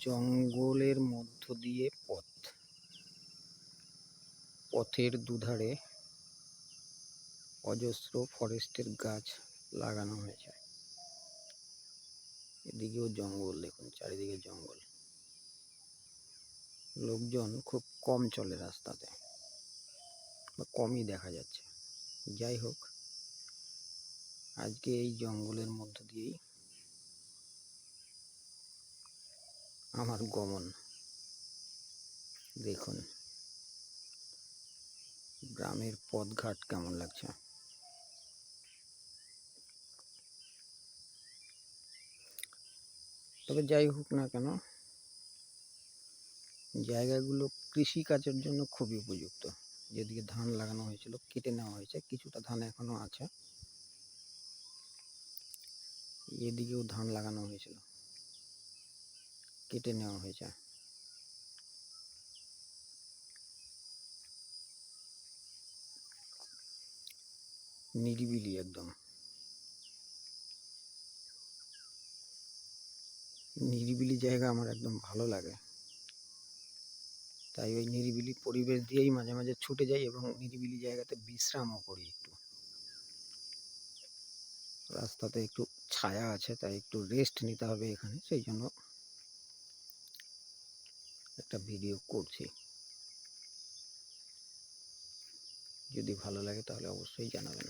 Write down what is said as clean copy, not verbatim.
জঙ্গলের মধ্য দিয়ে পথের দুধারে অজস্র ফরেস্টের গাছ লাগানো হয়েছে। এদিকেও জঙ্গল, দেখুন চারিদিকে জঙ্গল। লোকজন খুব কম চলে রাস্তাতে, বা কমই দেখা যাচ্ছে। যাই হোক, আজকে এই জঙ্গলের মধ্য দিয়েই আমার গমন। দেখুন গ্রামের পথঘাট কেমন লাগছে। তবে যাই হোক না কেন, জায়গাগুলো কৃষিকাজের জন্য খুবই উপযুক্ত। যেদিকে ধান লাগানো হয়েছিল কেটে নেওয়া হয়েছে, কিছুটা ধান এখনো আছে। এদিকেও ধান লাগানো হয়েছিল, কেটে নেওয়া হয়েছে। নিরিবিলি একদম, নিরিবিলি জায়গা আমার একদম ভালো লাগে। তাই ওই নিরিবিলি পরিবেশ দিয়েই মাঝে মাঝে ছুটে যাই এবং নিরিবিলি জায়গাতে বিশ্রামও করি একটু। রাস্তাতে একটু ছায়া আছে, তাই একটু রেস্ট নিতে হবে এখানে, সেই জন্য একটা ভিডিও করছি। যদি ভালো লাগে তাহলে অবশ্যই জানাবেন।